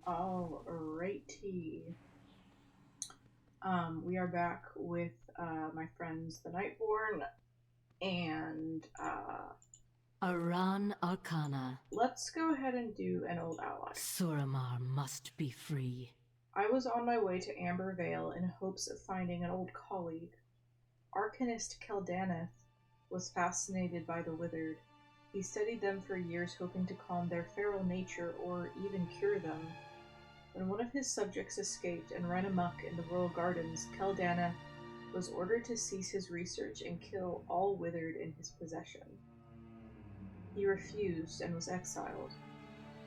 Alrighty. We are back with my friends, the Nightborn, and Aran Arcana. let's go ahead and do an old ally. Suramar must be free. I was on my way to Amber Vale in hopes of finding an old colleague. Arcanist Keldaneth was fascinated by the Withered. He studied them for years, hoping to calm their feral nature or even cure them. When one of his subjects escaped and ran amok in the royal gardens, Keldaneth was ordered to cease his research and kill all Withered in his possession. He refused and was exiled.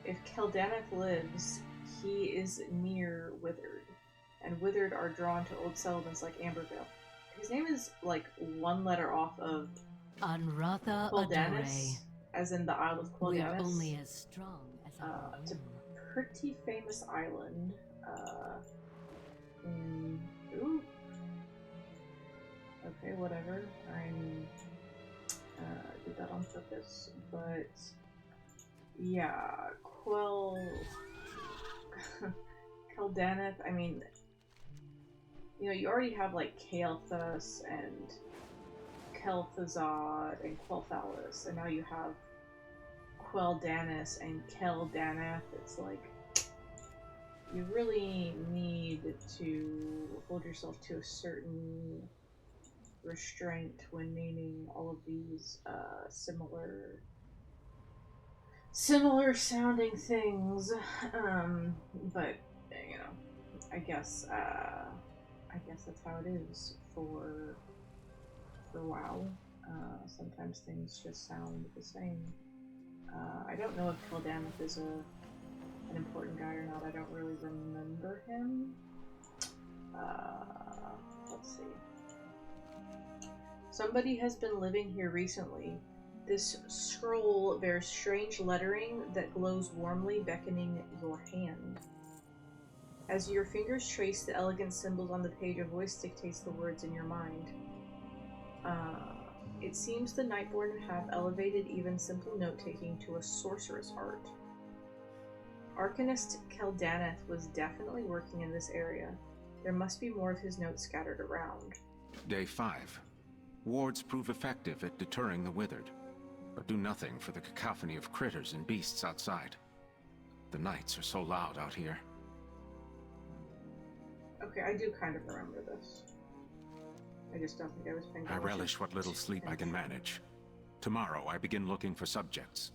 If Keldaneth lives, he is near Withered, and Withered are drawn to old settlements like Ambervale. His name is like one letter off of Anratha Queldanis, Adore. as in the Isle of We're Queldanis. only as strong as our It's a womb. pretty famous island. Ooh. Okay, whatever. I'm did that on purpose, but yeah, Keldaneth. I mean, you already have like Kael'thas and Kel'Thuzad and Quel'Thalis, and now you have Quel'Danis and Keldaneth. It's like you really need to hold yourself to a certain restraint when naming all of these similar sounding things. But I guess that's how it is for WoW. Sometimes things just sound the same. I don't know if Keldaneth is an important guy or not. I don't really remember him. Let's see. Somebody has been living here recently. This scroll bears strange lettering that glows warmly, beckoning your hand. As your fingers trace the elegant symbols on the page, a voice dictates the words in your mind. It seems the Nightborn have elevated even simple note-taking to a sorceress art. Arcanist Keldaneth was definitely working in this area. There must be more of his notes scattered around. Day 5. Wards prove effective at deterring the Withered, but do nothing for the cacophony of critters and beasts outside. The nights are so loud out here. Okay, I do kind of remember this. I just don't think I was paying I relish what little sleep I can manage. Tomorrow I begin looking for subjects.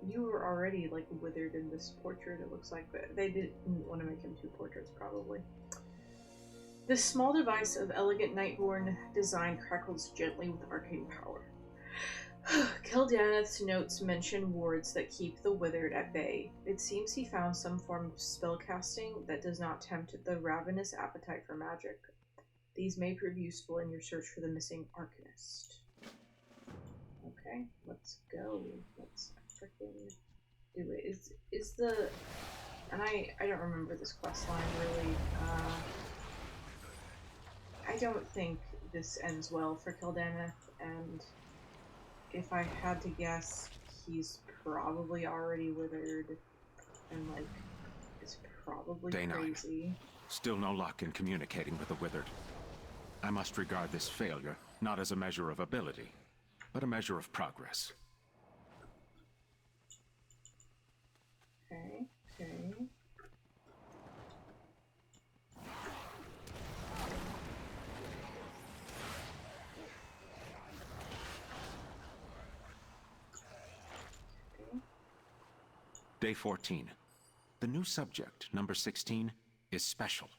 You were already like withered in this portrait, it looks like, but they didn't want to make him two portraits, probably. This small device of elegant Nightborn design crackles gently with arcane power. Keldaneth's notes mention wards that keep the Withered at bay. It seems he found some form of spellcasting that does not tempt the ravenous appetite for magic. These may prove useful in your search for the missing Arcanist. Okay, let's go. Let's freaking do it. Is the... And I don't remember this quest line really. I don't think this ends well for Keldaneth, and if I had to guess, he's probably already withered, and like, it's probably Day 9. crazy. Still no luck in communicating with the Withered. I must regard this failure not as a measure of ability, but a measure of progress. Okay. Day 14. The new subject, number 16, is special.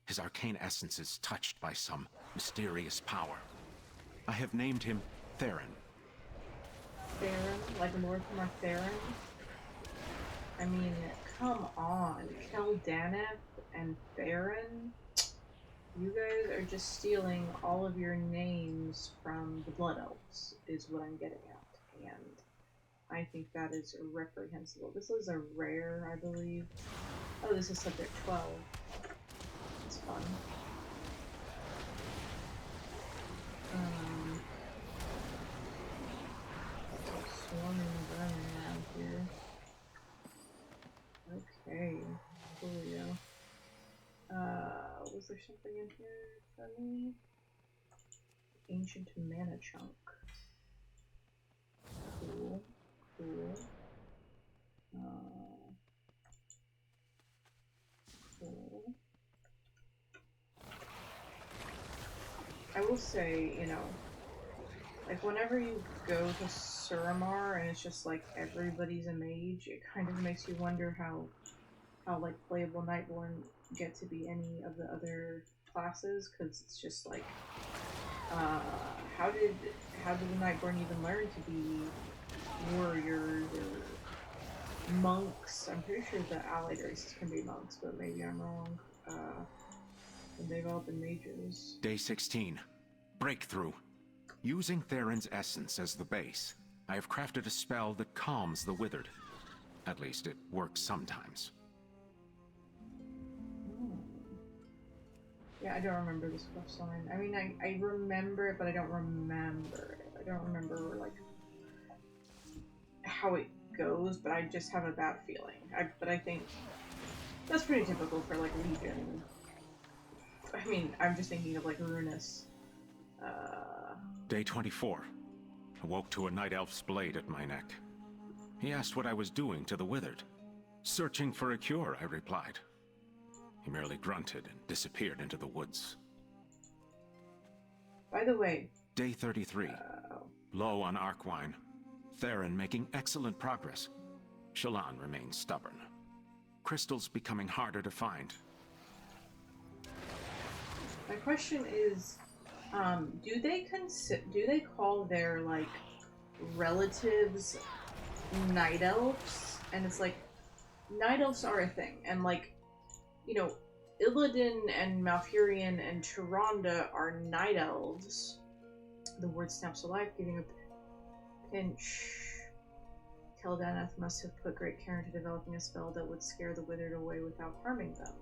His arcane essence is touched by some mysterious power. I have named him Theron. Theron? Like Lord Theron? I mean, come on. Keldaneth and Theron? You guys are just stealing all of your names from the Blood Elves, is what I'm getting at. And I think that is reprehensible. This is a rare, I believe. Oh, this is subject 12. It's fun. Swarming vermin around here. Was there something in here for me? Ancient mana chunk. Cool. Cool. Cool. I will say, you know, like whenever you go to Suramar and it's just like everybody's a mage, it kind of makes you wonder how like playable Nightborn get to be any of the other classes, because it's just like, how did the Nightborn even learn to be warriors or monks? I'm pretty sure the allied races can be monks, but maybe I'm wrong. And they've all been mages. Day 16. Breakthrough. Using Theron's essence as the base, I have crafted a spell that calms the withered. At least it works sometimes. Yeah, I don't remember this quest line. I mean, I remember it, but I don't remember it. I don't remember, like, how it goes, but I just have a bad feeling. But I think that's pretty typical for, like, Legion. I mean, I'm just thinking of, like, Ruinous. Day 24. Awoke to a night elf's blade at my neck. He asked what I was doing to the withered. Searching for a cure, I replied. He merely grunted and disappeared into the woods. By the way... Day 33. Low on Arkwine. Theron making excellent progress. Shallan remains stubborn. Crystals becoming harder to find. My question is, do they call their, like, relatives night elves? And it's like, night elves are a thing, and, like, you know, Illidan and Malfurion and Tyrande are night elves. The word snaps to life, giving a pinch. Kel'Daneth must have put great care into developing a spell that would scare the withered away without harming them.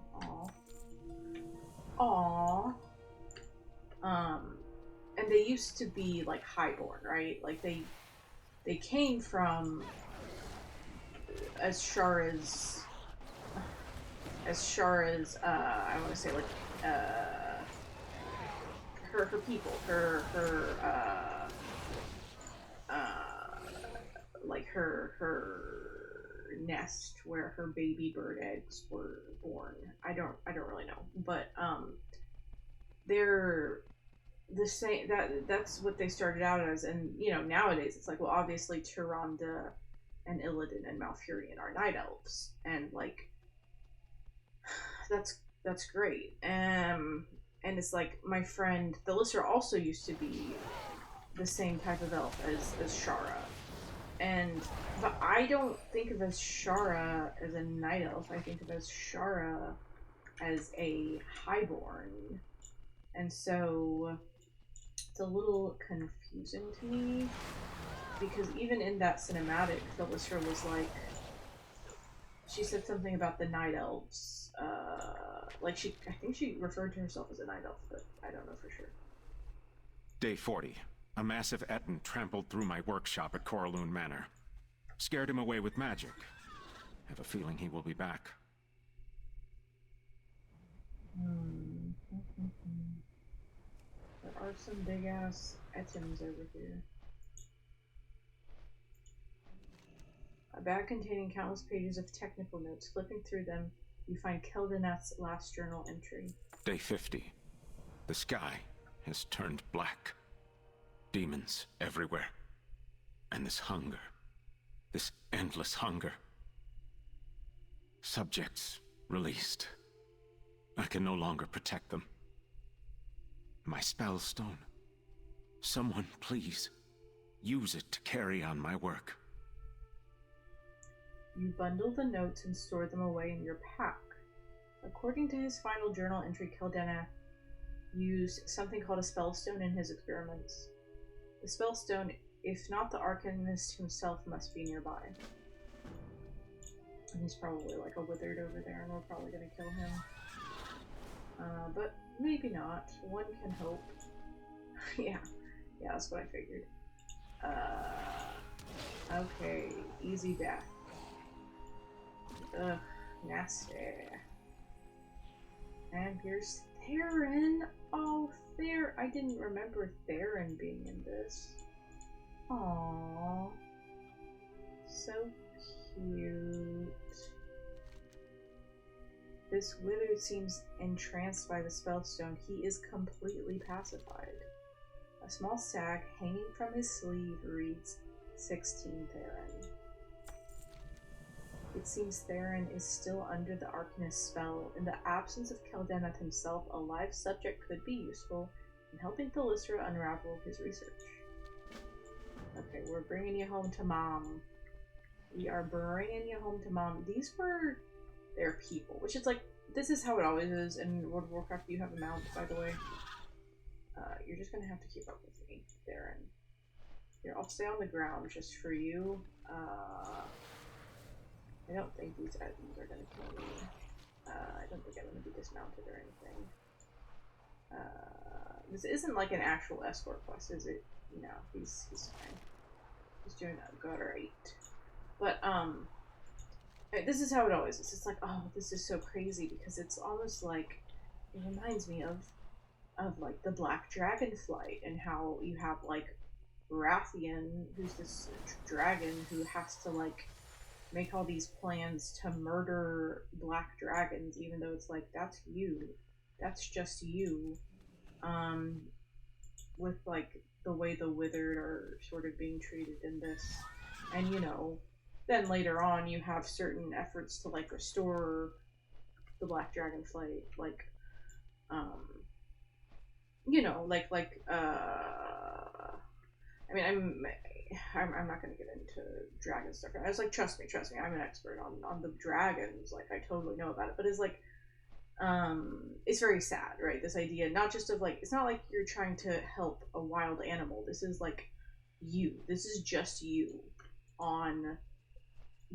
Aww. And they used to be, like, highborn, right? Like, they came from Ashara's, I want to say, like, her people, like, her nest where her baby bird eggs were born. I don't really know, but, they're the same, that's what they started out as, and, you know, nowadays it's like, well, obviously Tyrande and Illidan and Malfurion are night elves, and, like, that's great. And it's like, my friend the listener also used to be the same type of elf as Shara, but I don't think of Shara as a night elf. I think of Shara as a highborn, and so it's a little confusing to me, because even in that cinematic, the listener was like, she said something about the night elves. Like, I think she referred to herself as a night elf, but I don't know for sure. Day 40. A massive Etten trampled through my workshop at Coraloon Manor. Scared him away with magic. Have a feeling he will be back. There are some big-ass Ettins over here. A bag containing countless pages of technical notes. Flipping through them, you find Kel'Daneth's last journal entry. Day 50. The sky has turned black. Demons everywhere. And this hunger. This endless hunger. Subjects released. I can no longer protect them. My spell stone. Someone, please, use it to carry on my work. You bundle the notes and store them away in your pack. According to his final journal entry, Kel'Daneth used something called a spellstone in his experiments. The spellstone, if not the Arcanist himself, must be nearby. And he's probably like a withered over there, and we're probably going to kill him. But maybe not. One can hope. Yeah, that's what I figured. Okay, easy death. Ugh, nasty. And here's Theron! Oh, I didn't remember Theron being in this. Aww. So cute. This wizard seems entranced by the spellstone. He is completely pacified. A small sack hanging from his sleeve reads 16 Theron. It seems Theron is still under the Arcanist spell. In the absence of Keldeneth himself, a live subject could be useful in helping Thalyssra unravel his research. Okay, we're bringing you home to Mom. We are bringing you home to Mom. These were their people, which is like, this is how it always is in World of Warcraft. You have a mount, by the way. You're just gonna have to keep up with me, Theron. Here, I'll stay on the ground just for you. I don't think these items are gonna kill me. I don't think I'm gonna be dismounted or anything. This isn't like an actual escort quest, is it? No, he's fine. He's doing great. But, this is how it always is. It's like, oh, this is so crazy because it's almost like, it reminds me of like the Black Dragon flight and how you have like Rathian, who's this dragon who has to like make all these plans to murder black dragons, even though it's like, that's you. That's just you. With like the way the Withered are sort of being treated in this. And you know, then later on you have certain efforts to like restore the Black Dragon flight, like you know, I mean, I'm not gonna get into dragon stuff. I was like, trust me, I'm an expert on the dragons. Like, I totally know about it. But it's like, it's very sad, right? This idea, not just of like, it's not like you're trying to help a wild animal. This is like you. This is just you on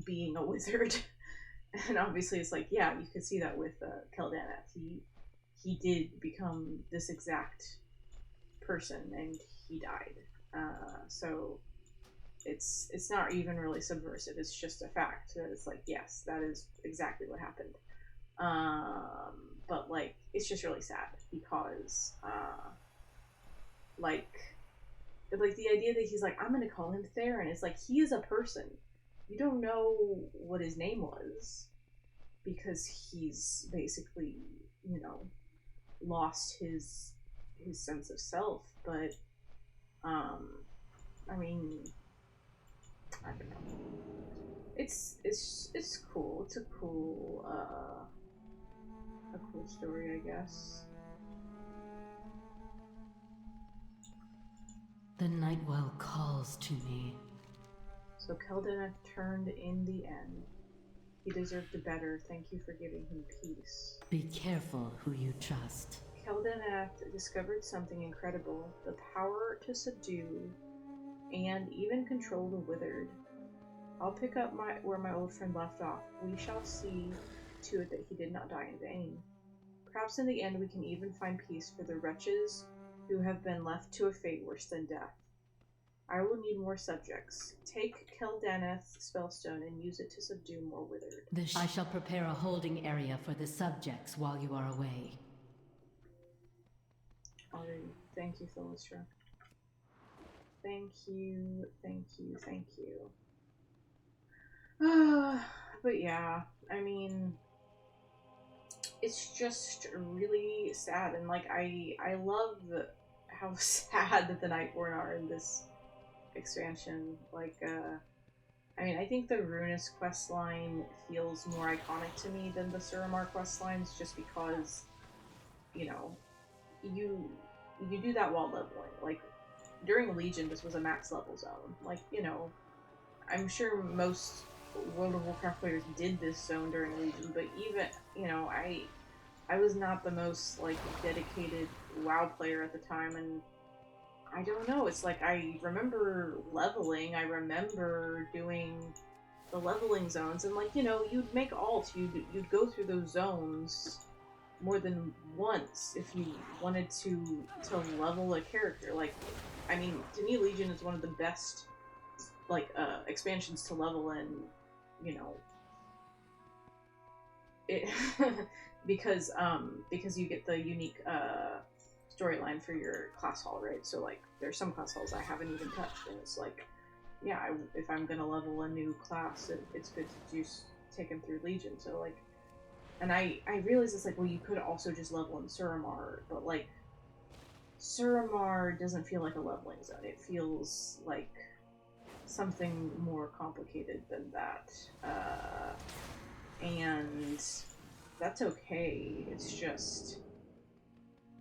being a wizard. And obviously, it's like, yeah, you could see that with Keldeneth. He did become this exact person, and he died. So it's not even really subversive. It's just a fact that it's like, yes, that is exactly what happened. But like, it's just really sad because like the idea that he's like, I'm gonna call him Theron. It's like, he is a person. You don't know what his name was because he's basically, you know, lost his sense of self. But I mean, I don't know. It's cool. It's a cool story, I guess. The Nightwell calls to me. So Keldeneth turned in the end. He deserved better. Thank you for giving him peace. Be careful who you trust. Keldeneth discovered something incredible. The power to subdue and even control the Withered. I'll pick up where my old friend left off. We shall see to it that he did not die in vain. Perhaps in the end we can even find peace for the wretches who have been left to a fate worse than death. I will need more subjects. Take Keldeneth's spellstone and use it to subdue more Withered. I shall prepare a holding area for the subjects while you are away. Alrighty. Thank you, Thalyssra. Thank you. But yeah, I mean, it's just really sad, and like I love how sad that the Nightborn are in this expansion. Like, I mean, I think the Runis questline feels more iconic to me than the Suramar questlines, just because, you know, you do that while leveling. Like, during Legion, this was a max level zone. Like, you know, I'm sure most World of Warcraft players did this zone during Legion, but even, you know, I was not the most, like, dedicated WoW player at the time, and I don't know, it's like, I remember leveling, I remember doing the leveling zones, and like, you know, you'd make alts, you'd go through those zones more than once if you wanted to level a character. Like, I mean, to me, Legion is one of the best, like, expansions to level in, you know, it because you get the unique storyline for your class hall, right? So like there's some class halls I haven't even touched, and it's like, yeah, if I'm gonna level a new class, it's good to just take them through Legion. So like, and I realized it's like, well, you could also just level in Suramar, but like Suramar doesn't feel like a leveling zone. It feels like something more complicated than that, and that's okay. It's just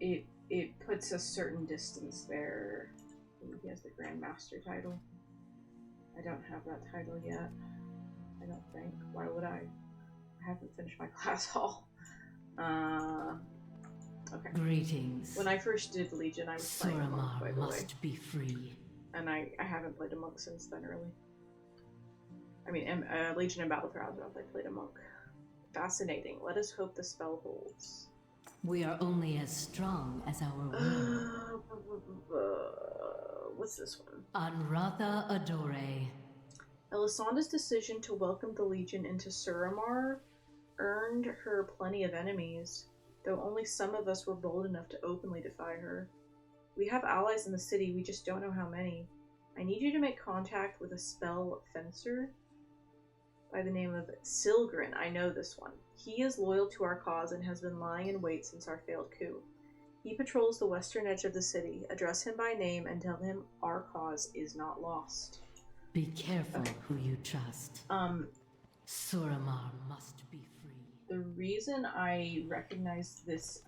it puts a certain distance there. He has the Grandmaster title. I don't have that title yet. I don't think. Why would I? I haven't finished my class hall. Okay. Greetings. When I first did Legion, I was playing a monk, by the way. Must be free. And I haven't played a monk since then, really. I mean, Legion and Battlegrounds, I played a monk. Fascinating. Let us hope the spell holds. We are only as strong as our will. What's this one? Anratha Adore. Elisanda's decision to welcome the Legion into Suramar earned her plenty of enemies, though only some of us were bold enough to openly defy her. We have allies in the city, we just don't know how many. I need you to make contact with a spell fencer by the name of Silgrin. I know this one. He is loyal to our cause and has been lying in wait since our failed coup. He patrols the western edge of the city. Address him by name and tell him our cause is not lost. Be careful who you trust. Suramar must be free. The reason I recognize this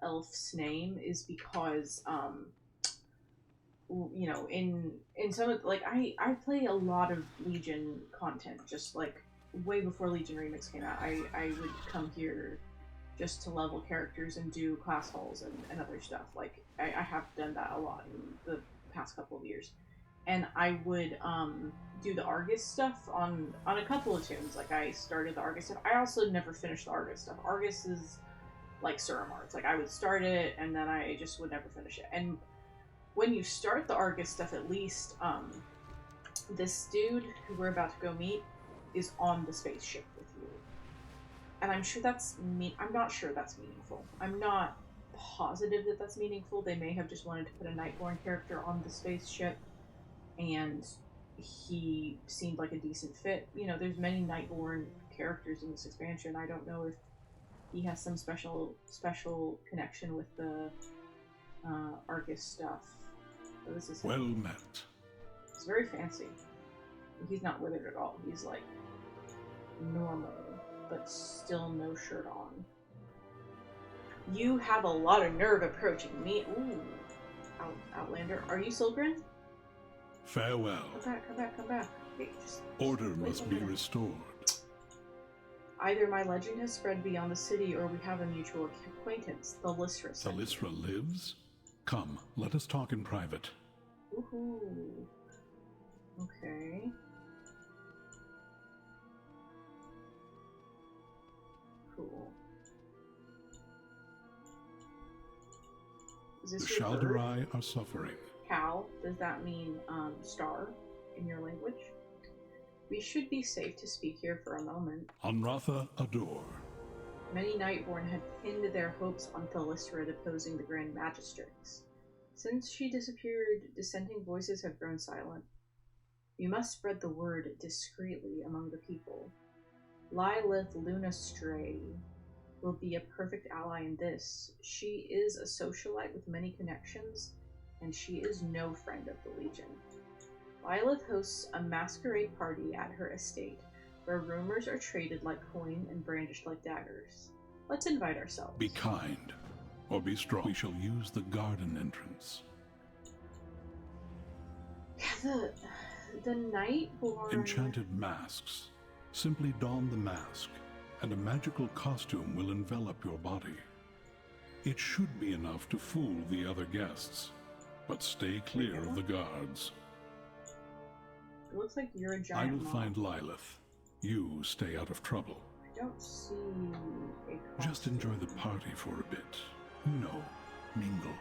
elf's name is because you know, in some of, like, I play a lot of Legion content, just like way before Legion Remix came out. I would come here just to level characters and do class halls and other stuff. Like I have done that a lot in the past couple of years, and I would do the Argus stuff on a couple of tombs. Like I started the Argus stuff. I also never finished the Argus stuff. Argus is like Suramar. It's like I would start it and then I just would never finish it. And when you start the Argus stuff, at least, this dude who we're about to go meet is on the spaceship with you. And I'm sure that's I'm not sure that's meaningful. I'm not positive that that's meaningful. They may have just wanted to put a Nightborn character on the spaceship, and he seemed like a decent fit. You know, there's many Nightborn characters in this expansion. I don't know if he has some special connection with the Argus stuff. So this is well met. It's very fancy. He's not withered at all. He's like normal, but still no shirt on. You have a lot of nerve approaching me. Ooh, Outlander. Are you Silgrin? Farewell. Come back. Hey, Order must be restored. Either my legend has spread beyond the city, or we have a mutual acquaintance. The Lysra. Lysra lives? Come, let us talk in private. Woohoo. Okay. Cool. Is this The your bird? Shaldarai are suffering. Cal, does that mean star in your language? We should be safe to speak here for a moment. Anratha Adore. Many Nightborn had pinned their hopes on Thalysra deposing the Grand Magistrix. Since she disappeared, dissenting voices have grown silent. We must spread the word discreetly among the people. Lilith Lunastray will be a perfect ally in this. She is a socialite with many connections, and she is no friend of the Legion. Lilith hosts a masquerade party at her estate, where rumors are traded like coin and brandished like daggers. Let's invite ourselves. Be kind, or be strong. We shall use the garden entrance. Yeah, the Nightborn... Enchanted masks. Simply don the mask, and a magical costume will envelop your body. It should be enough to fool the other guests, but stay clear of the guards. It looks like you're a giant I will moth. find Lilith. You stay out of trouble. I don't see a costume. Just enjoy the party for a bit. You know, mingle.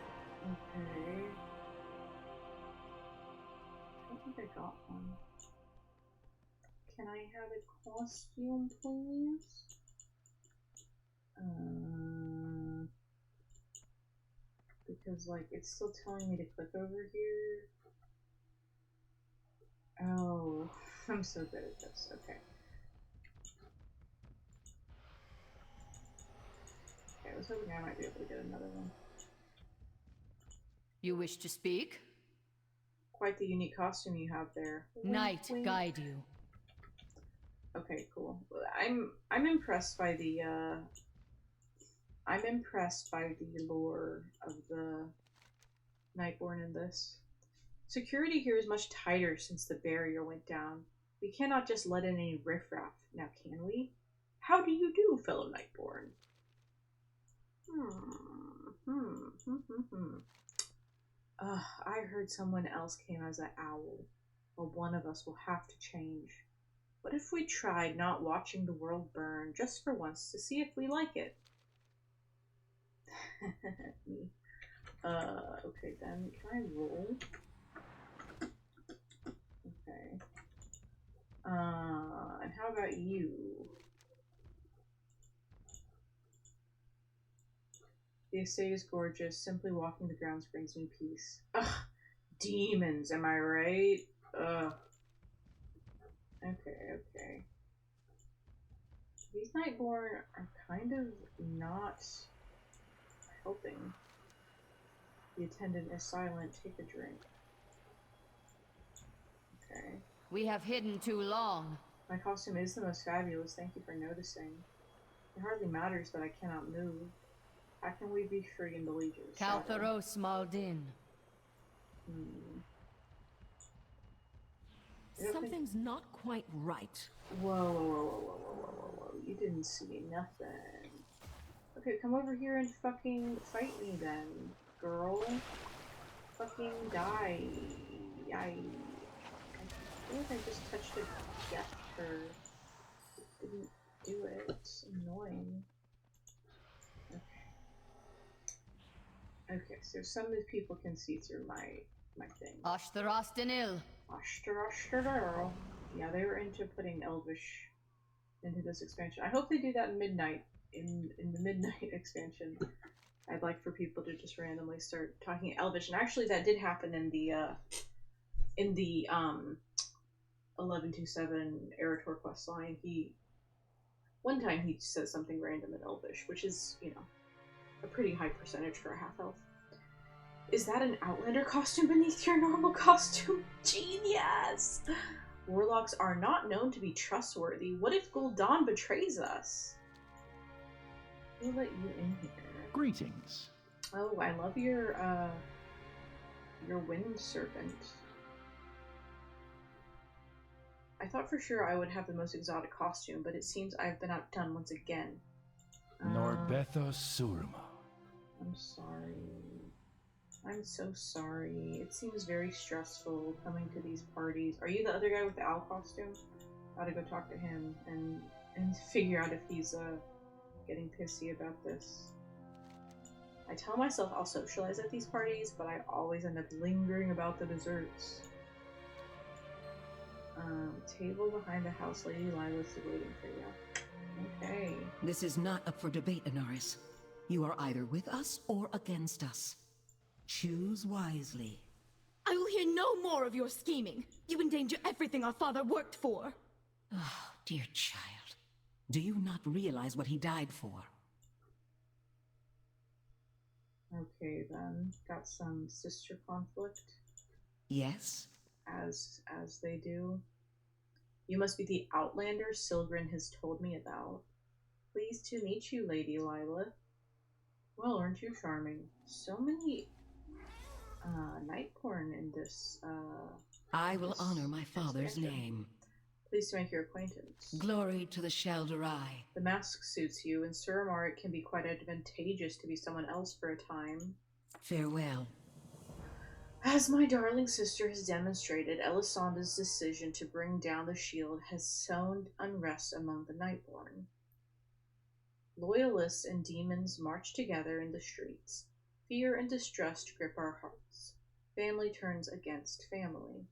Okay. I don't think I got one. Can I have a costume, please? Because, like, it's still telling me to click over here. Oh, I'm so good at this. Okay. Okay, I was hoping I might be able to get another one. You wish to speak? Quite the unique costume you have there. Night Wink. guide you. Okay, cool. I'm impressed by the lore of the Nightborn in this. Security here is much tighter since the barrier went down. We cannot just let in any riffraff, now can we? How do you do, fellow Nightborn? I heard someone else came as an owl. Well, one of us will have to change. What if we tried not watching the world burn just for once to see if we like it? Me. Okay then, can I roll? Okay. And how about you? The estate is gorgeous. Simply walking the grounds brings me peace. Ugh, demons, am I right? Ugh. Okay. These Nightborn are kind of not helping. The attendant is silent. Take a drink. Okay. We have hidden too long. My costume is the most fabulous. Thank you for noticing. It hardly matters that I cannot move. How can we be free in the Legion's shadow? Kaltharos Maldin. Something's not quite right. Whoa. You didn't see nothing. Okay, come over here and fucking fight me then, girl. Fucking die. I feel like I just touched a death curve. It didn't do it. It's annoying. Okay, so some of the people can see through my thing. Ashtarastinil. Ashtar. Yeah, they were into putting Elvish into this expansion. I hope they do that in Midnight, in the Midnight expansion. I'd like for people to just randomly start talking Elvish, and actually that did happen in the 1127 Erator quest line. One time he says something random in Elvish, which is, you know, a pretty high percentage for a half-elf. Is that an Outlander costume beneath your normal costume? Genius! Warlocks are not known to be trustworthy. What if Gul'dan betrays us? We'll let you in here. Greetings. Oh, I love your wind serpent. I thought for sure I would have the most exotic costume, but it seems I've been outdone once again. Norbethos Suramar. I'm sorry. I'm so sorry. It seems very stressful coming to these parties. Are you the other guy with the owl costume? Gotta go talk to him and figure out if he's getting pissy about this. I tell myself I'll socialize at these parties, but I always end up lingering about the desserts. Table behind the house. Lady Lila's waiting for you. Okay. This is not up for debate, Inaris. You are either with us or against us. Choose wisely. I will hear no more of your scheming. You endanger everything our father worked for. Oh, dear child. Do you not realize what he died for? Okay, then. Got some sister conflict. Yes? As they do. You must be the Outlander Silgrin has told me about. Pleased to meet you, Lady Lilith. Well, aren't you charming? So many Nightborn in this I will honor my father's expansion. name. Pleased to make your acquaintance. Glory to the Shal'Darai. The mask suits you. In Suramar it can be quite advantageous to be someone else for a time. Farewell. As my darling sister has demonstrated, Elisanda's decision to bring down the shield has sown unrest among the Nightborn. Loyalists and demons march together in the streets. Fear and distrust grip our hearts. Family turns against family.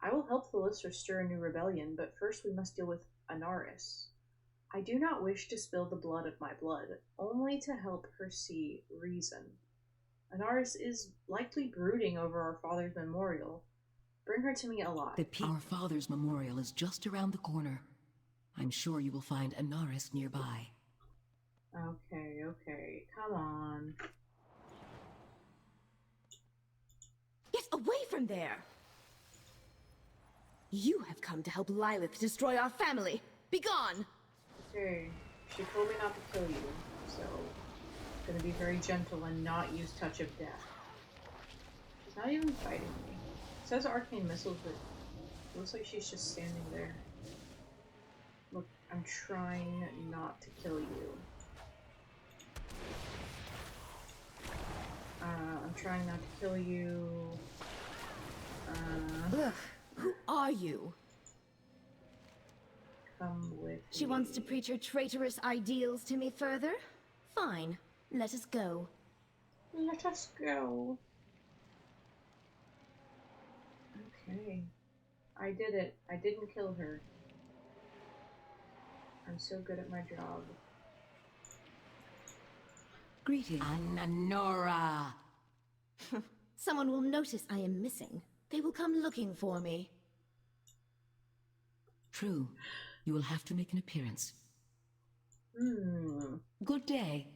I will help the Lister stir a new rebellion, but first we must deal with Inaris. I do not wish to spill the blood of my blood, only to help her see reason. Anaris is likely brooding over our father's memorial. Bring her to me alive. Our father's memorial is just around the corner. I'm sure you will find Anaris nearby. Okay, come on. Get away from there! You have come to help Lilith destroy our family. Begone! Okay, she told me not to kill you, so I'm gonna be very gentle and not use Touch of Death. She's not even fighting me. It says arcane missiles, but it looks like she's just standing there. Look, I'm trying not to kill you. I'm trying not to kill you. Ugh, who are you? Come with She me. wants to preach her traitorous ideals to me further? Fine, let us go. Let us go. Okay. I did it. I didn't kill her. I'm so good at my job. Greetings. Ananora! Someone will notice I am missing. They will come looking for me. True. You will have to make an appearance. Good day.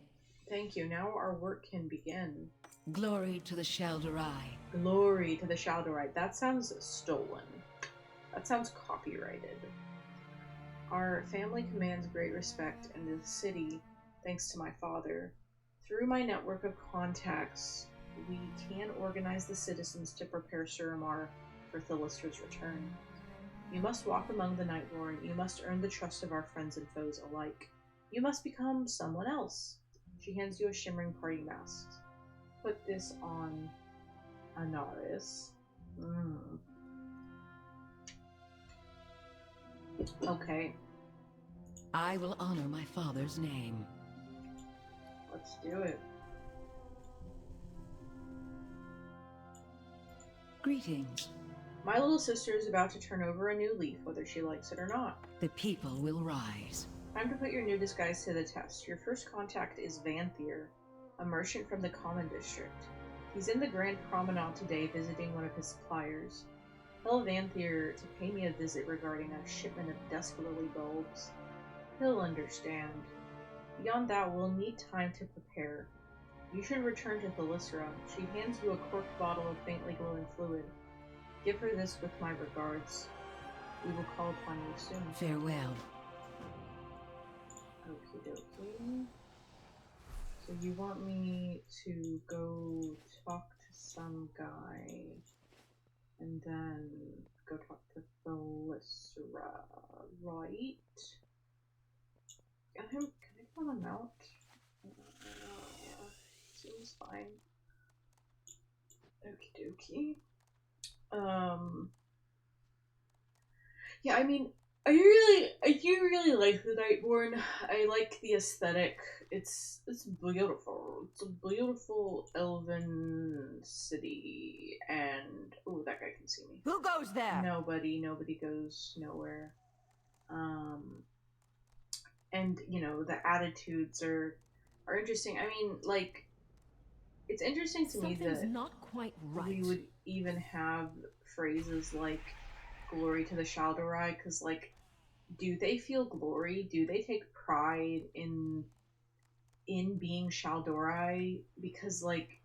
Thank you. Now our work can begin. Glory to the Shal'Darai. Glory to the Shal'Darai. That sounds stolen. That sounds copyrighted. Our family commands great respect in the city, thanks to my father. Through my network of contacts, we can organize the citizens to prepare Suramar for Thalistra's return. You must walk among the Nightborn. You must earn the trust of our friends and foes alike. You must become someone else. She hands you a shimmering party mask. Put this on Anaris. Okay. I will honor my father's name. Let's do it. Greetings. My little sister is about to turn over a new leaf, whether she likes it or not. The people will rise. Time to put your new disguise to the test. Your first contact is Vanthier, a merchant from the Common District. He's in the Grand Promenade today visiting one of his suppliers. Tell Vanthier to pay me a visit regarding a shipment of dusk lily bulbs. He'll understand. Beyond that, we'll need time to prepare. You should return to Thalisra. She hands you a corked bottle of faintly glowing fluid. Give her this with my regards. We will call upon you soon. Farewell. Okie dokie. So you want me to go talk to some guy and then go talk to Thalisra, right? Can I go on a mount? Yeah, seems fine. Okie dokie. Yeah, I mean, I do really like the Nightborn. I like the aesthetic. It's beautiful. It's a beautiful elven city, and oh, that guy can see me. Who goes there? Nobody goes nowhere. And you know, the attitudes are interesting. I mean, like, it's interesting to me that not quite right. we would even have phrases like "glory to the Shal'Darai," because, like, do they feel glory? Do they take pride in being Shal'Darai? Because, like,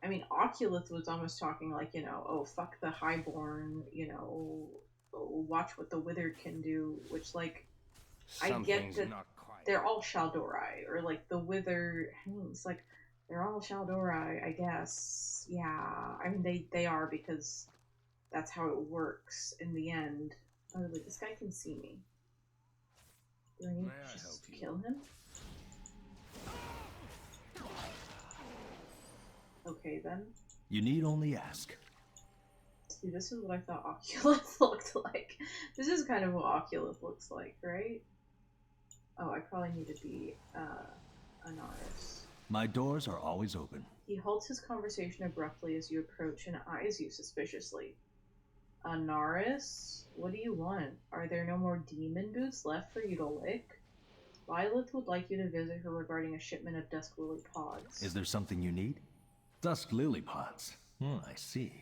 I mean, Oculus was almost talking like, you know, oh, fuck the Highborn, you know, oh, watch what the Withered can do, which, like, I get that they're all Shal'Darai, or like the Withered, I mean, it's like, they're all Shal'Darai, I guess. Yeah, I mean, they are, because that's how it works in the end. Oh, wait, this guy can see me. Do I need to just kill him? Okay, then. You need only ask. See, this is what I thought Oculus looked like. This is kind of what Oculus looks like, right? Oh, I probably need to be, Anaris. My doors are always open. He halts his conversation abruptly as you approach and eyes you suspiciously. Anaris? What do you want? Are there no more demon boots left for you to lick? Lilith would like you to visit her regarding a shipment of dusk lily pods. Is there something you need? Dusk lily pods. I see.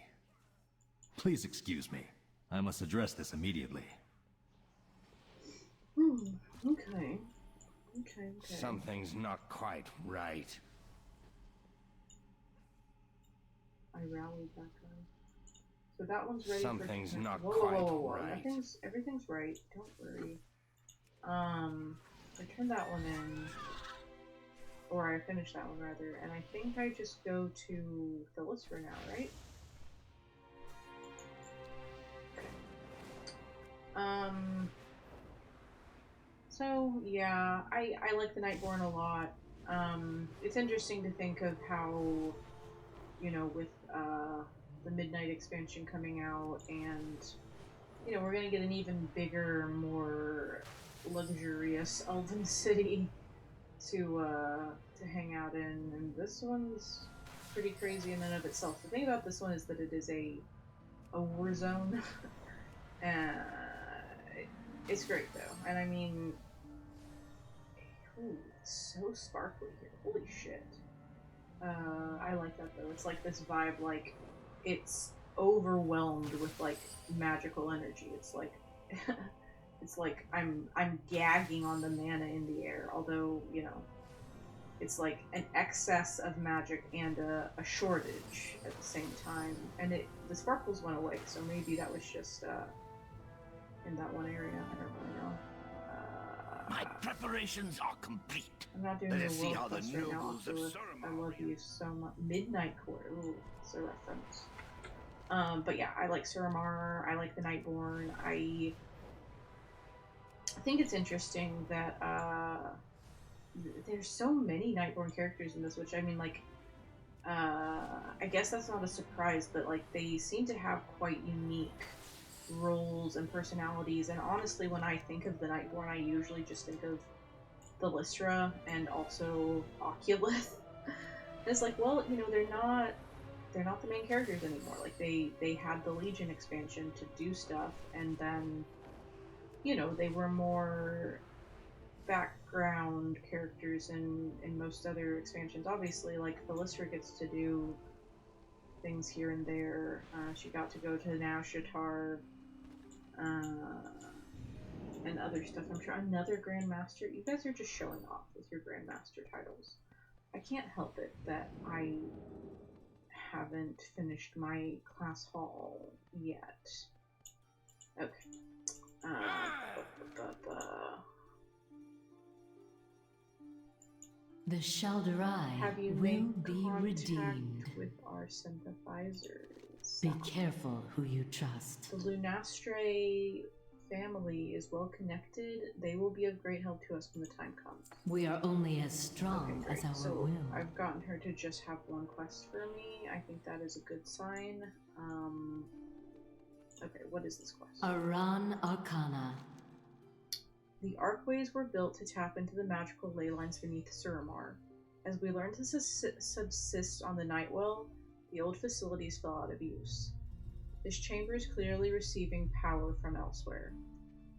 Please excuse me. I must address this immediately. Okay. Something's not quite right. I rallied that guy. So that one's ready. Something's for... not whoa, quite whoa, whoa, whoa. right. Everything's right. Don't worry. I turned that one in. Or I finished that one, rather. And I think I just go to Phyllis for now, right? Okay. So, yeah. I like the Nightborn a lot. It's interesting to think of how, you know, with, the Midnight expansion coming out, and you know, we're gonna get an even bigger, more luxurious Elven City to hang out in, and this one's pretty crazy in and of itself. The thing about this one is that it is a war zone. It's great though, and I mean, ooh, it's so sparkly here. Holy shit. I like that though. It's like this vibe, like it's overwhelmed with like magical energy. It's like it's like I'm gagging on the mana in the air, although, you know, it's like an excess of magic and a shortage at the same time. And the sparkles went away, so maybe that was just in that one area. I don't really know. My preparations are complete. I'm not doing Let the us see world how the quest right now. nobles of Oculus. I Suramar love you so much. Midnight Court. Ooh, it's a reference. But yeah, I like Suramar. I like the Nightborn. I think it's interesting that there's so many Nightborn characters in this, which I mean, like, I guess that's not a surprise, but like they seem to have quite unique roles and personalities. And honestly, when I think of the Nightborn, I usually just think of the Lystra and also Oculus. It's like, well, you know, they're not the main characters anymore. Like they had the Legion expansion to do stuff, and then, you know, they were more background characters in most other expansions. Obviously, like Lystra gets to do things here and there. She got to go to Nashatar, and other stuff. I'm sure another Grandmaster. You guys are just showing off with your Grandmaster titles. I can't help it that I haven't finished my class hall yet. Okay. The Shalderai Have you will made be contact redeemed. with our sympathizers? Be careful who you trust. The Lunastre family is well connected. They will be of great help to us when the time comes. We are only as strong Okay, as great. our So will. I've gotten her to just have one quest for me. I think that is a good sign. Okay, what is this quest? Aran Arcana. The archways were built to tap into the magical ley lines beneath Suramar. As we learned to subsist on the Nightwell, the old facilities fell out of use. This chamber is clearly receiving power from elsewhere.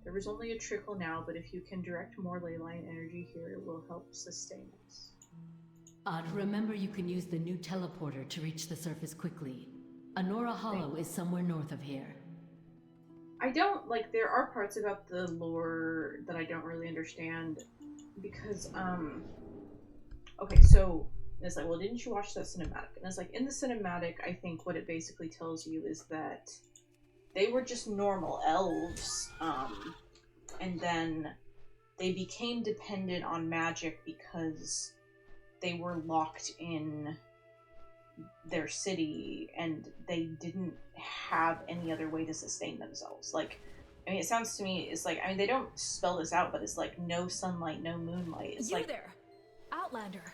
There is only a trickle now, but if you can direct more ley line energy here, it will help sustain us. Remember, you can use the new teleporter to reach the surface quickly. Anora Hollow is somewhere north of here. I don't, like, there are parts about the lore that I don't really understand, because, okay, so, it's like, well, didn't you watch that cinematic? And it's like, in the cinematic, I think what it basically tells you is that they were just normal elves, and then they became dependent on magic because they were locked in their city, and they didn't have any other way to sustain themselves. Like, I mean, it sounds to me, it's like, I mean, they don't spell this out, but it's like, no sunlight, no moonlight. It's You like, there, Outlander.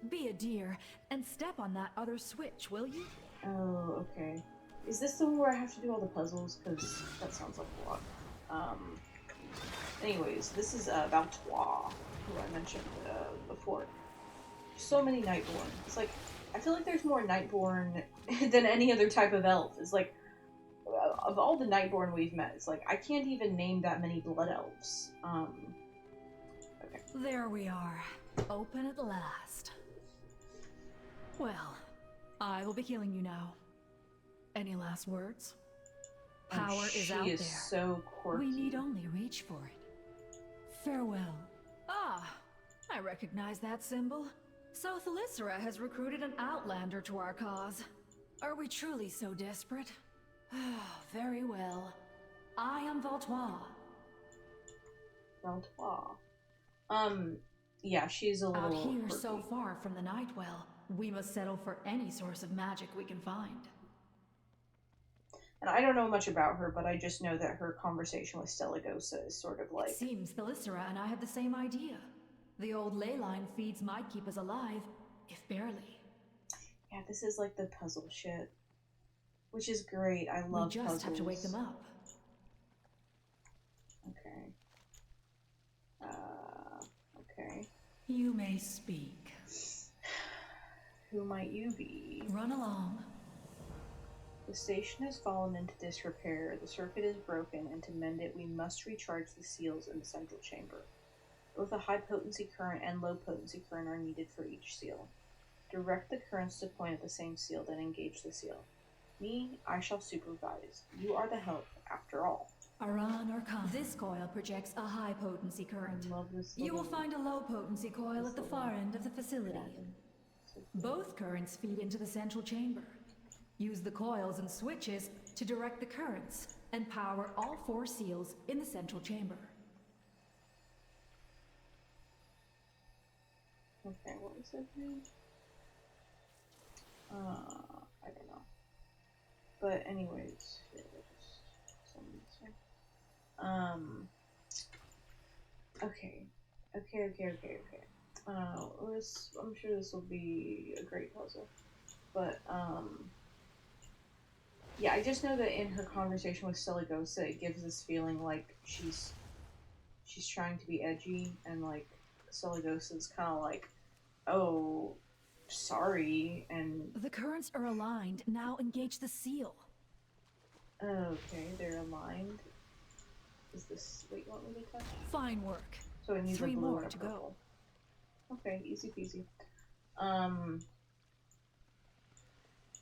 Be a dear and step on that other switch, will you? oh, okay. Is this the one where I have to do all the puzzles? Because that sounds like a lot. Anyways, this is Valtois, who I mentioned before. So many Nightborn. It's like, I feel like there's more Nightborn than any other type of elf. It's like, of all the Nightborn we've met, it's like, I can't even name that many Blood Elves. Okay, Okay. There we are. Open at last. Well, I will be healing you now. Any last words? Power is out She is there. so quirky. We need only reach for it. Farewell. Ah, I recognize that symbol. So Thalyssera has recruited an outlander to our cause. Are we truly so desperate? Very well. I am Valtois. Valtois. Yeah, she's a little Out here quirky. so far from the Nightwell, we must settle for any source of magic we can find. And I don't know much about her, but I just know that her conversation with Steligosa is sort of like... It seems Thalyssera and I had the same idea. The old ley line feeds might keep us alive, if barely. Yeah, this is like the puzzle shit. Which is great. I love puzzles. We just have to wake them up. Okay. Okay. You may speak. Who might you be? Run along. The station has fallen into disrepair. The circuit is broken, and to mend it, we must recharge the seals in the central chamber. Both a high-potency current and low-potency current are needed for each seal. Direct the currents to point at the same seal, then engage the seal. Me, I shall supervise. You are the help, after all. Aran or Khan. This coil projects a high-potency current. I love this You will little... find a low-potency coil at the far end of the facility. Both currents feed into the central chamber. Use the coils and switches to direct the currents and power all 4 seals in the central chamber. Okay, what was that name? I don't know. But anyways, here, just send this here. Okay. I'm sure this will be a great puzzle. But, yeah, I just know that in her conversation with Steligosa, it gives this feeling like she's trying to be edgy, and, like, Steligosa's kind of like, oh, sorry, and... The currents are aligned. Now engage the seal. Okay, they're aligned. Is this... Wait, you want me to touch? Fine work. So it needs 3 a blue more and a to purple. go. Okay, easy peasy.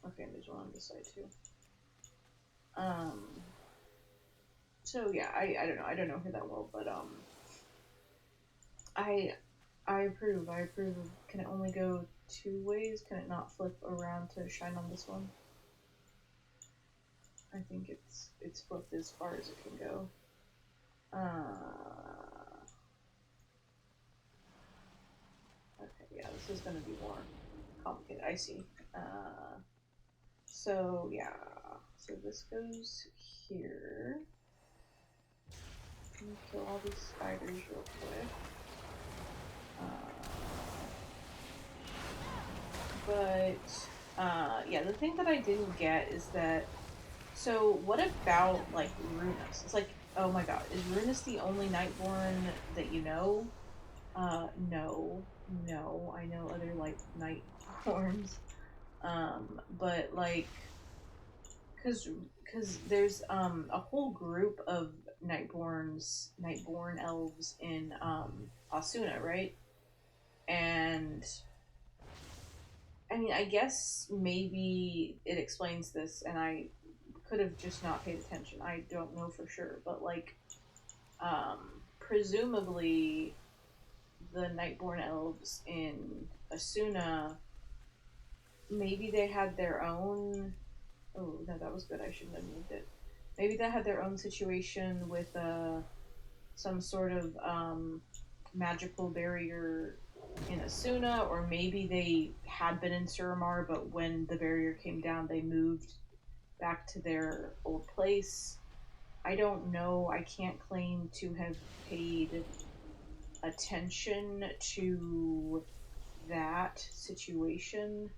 Okay, there's one on this side too. So yeah, I don't know. I don't know her that well, but I approve. I approve. Can it only go 2 ways? Can it not flip around to shine on this one? I think it's flipped as far as it can go. Okay, yeah, this is gonna be more complicated. I see. So yeah, so this goes here. Let me kill all these spiders real quick. Yeah, the thing that I didn't get is that, so what about, like, Runus? It's like, oh my god, is Runus the only Nightborn that you know? No, I know other, like, Nightborns. But, like, cause there's, a whole group of Nightborn elves in, Asuna, right? And I mean, I guess maybe it explains this, and I could have just not paid attention. I don't know for sure, but, like, presumably the Nightborn elves in Asuna, maybe they had their own... Oh, no, that was good. I shouldn't have moved it. Maybe they had their own situation with, some sort of, magical barrier in Asuna, or maybe they had been in Suramar, but when the barrier came down, they moved back to their old place. I don't know. I can't claim to have paid attention to that situation.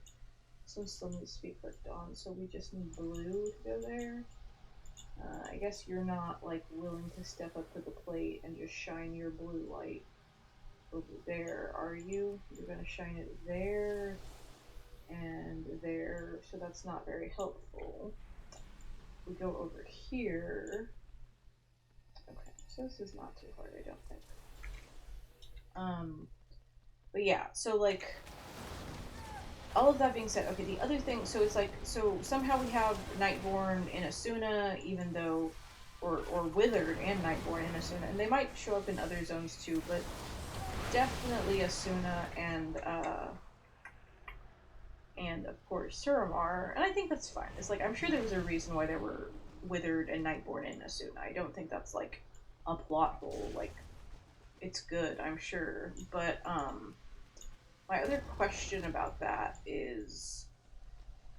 So still needs to be clicked on, so we just need blue to go there. I guess you're not, like, willing to step up to the plate and just shine your blue light over there, are you? You're gonna shine it there and there, so that's not very helpful. We go over here. Okay, so this is not too hard, I don't think. But yeah, so like, all of that being said, okay, the other thing, so it's like, so somehow we have Nightborn in Asuna, even though, or Withered and Nightborn in Asuna, and they might show up in other zones too, but definitely Asuna and of course Suramar, and I think that's fine. It's like, I'm sure there was a reason why there were Withered and Nightborn in Asuna. I don't think that's like a plot hole. Like, it's good, I'm sure, but my other question about that is,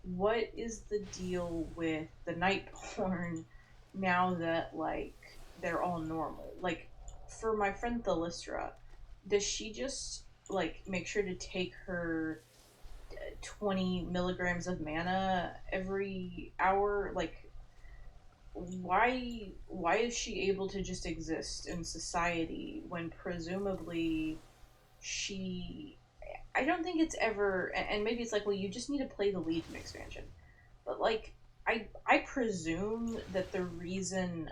what is the deal with the Nightborn now that, like, they're all normal? Like, for my friend Thalystra, does she just, like, make sure to take her 20 milligrams of mana every hour? Like, why is she able to just exist in society when presumably she, I don't think it's ever, and maybe it's like, well, you just need to play the Legion expansion, but like, I presume that the reason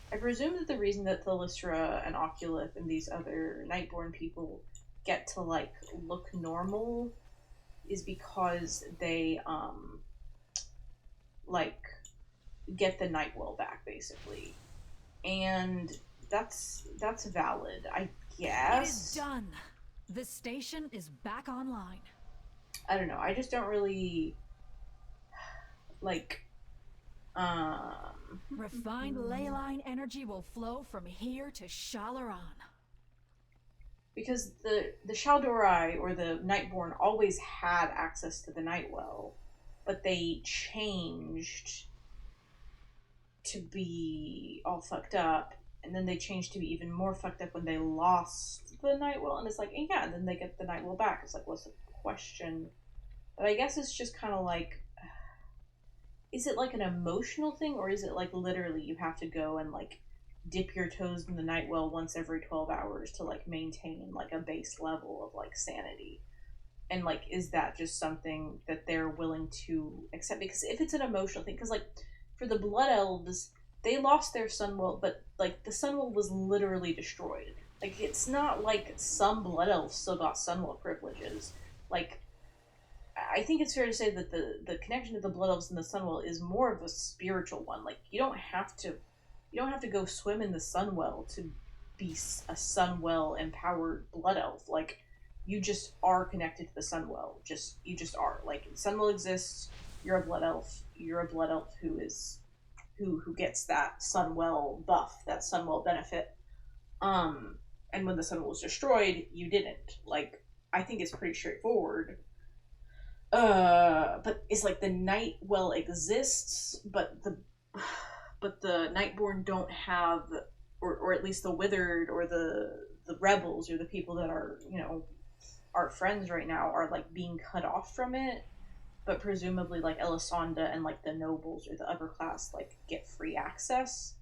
that Thalystra and Oculus and these other Nightborn people get to like look normal is because they like get the Nightwell back, basically, and that's valid, I guess. It is done. The station is back online. I don't know. I just don't really like. Refined ley line energy will flow from here to Shalaran. Because the Shaldorai, or the Nightborn, always had access to the Nightwell, but they changed to be all fucked up, and then they changed to be even more fucked up when they lost the Nightwell, and it's like, yeah, and then they get the Nightwell back. It's like, what's the question? But I guess it's just kind of like, is it like an emotional thing, or is it like literally you have to go and like dip your toes in the Nightwell once every 12 hours to like maintain like a base level of like sanity? And like, is that just something that they're willing to accept? Because if it's an emotional thing, because like for the Blood Elves, they lost their Sunwell, but like the Sunwell was literally destroyed. Like, it's not like some Blood Elves still got Sunwell privileges. Like, I think it's fair to say that the connection to the Blood Elves and the Sunwell is more of a spiritual one. Like, you don't have to go swim in the Sunwell to be a Sunwell empowered Blood Elf. Like, you just are connected to the Sunwell. You just are. Like, Sunwell exists. You're a Blood Elf. You're a Blood Elf who gets that Sunwell buff, that Sunwell benefit. And when the Sunwell was destroyed, you didn't. Like, I think it's pretty straightforward. But it's like the Nightwell exists, but the Nightborn don't have, or at least the Withered or the rebels or the people that are, you know, our friends right now are like being cut off from it. But presumably like Elisanda and like the nobles or the upper class like get free access.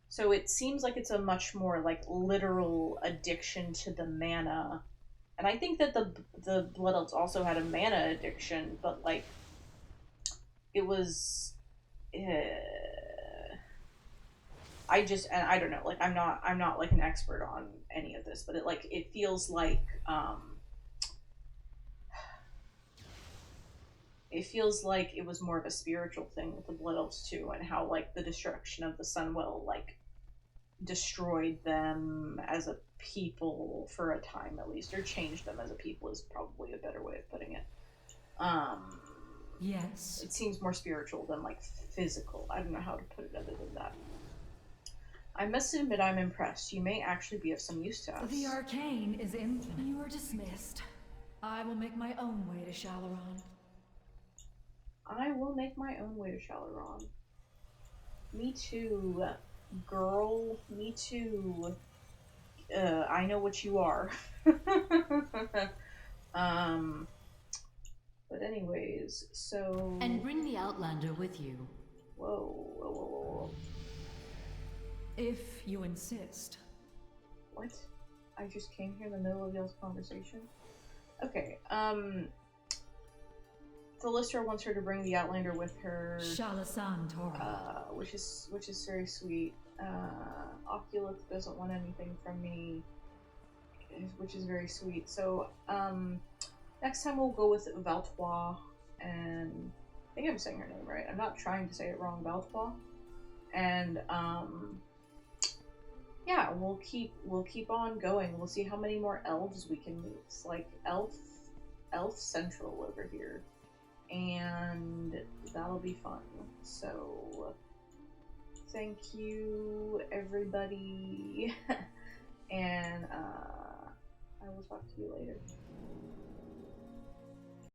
So it seems like it's a much more like literal addiction to the mana. And I think that the Blood Elves also had a mana addiction, but like it was I don't know, like I'm not like an expert on any of this, but it feels like it was more of a spiritual thing with the Blood Elves too, and how like the destruction of the Sunwell like destroyed them as a people for a time at least, or changed them as a people is probably a better way of putting it. Yes. It seems more spiritual than like physical. I don't know how to put it other than that. I must admit I'm impressed. You may actually be of some use to us. The arcane is infinite. You are dismissed. I will make my own way to Shalaran. I will make my own way to Shalaran. Me too, girl. Me too. I know what you are. But anyways, so... And bring the Outlander with you. Whoa. If you insist. What? I just came here in the middle of y'all's conversation? Okay, Thalystra wants her to bring the Outlander with her. Shalasan Torah. Which is very sweet. Oculus doesn't want anything from me, which is very sweet. So, next time we'll go with Valtois, and I think I'm saying her name right. I'm not trying to say it wrong, Valtois. And, yeah, we'll keep on going. We'll see how many more elves we can meet. It's like Elf Central over here. And that'll be fun. So, thank you, everybody. And, I will talk to you later.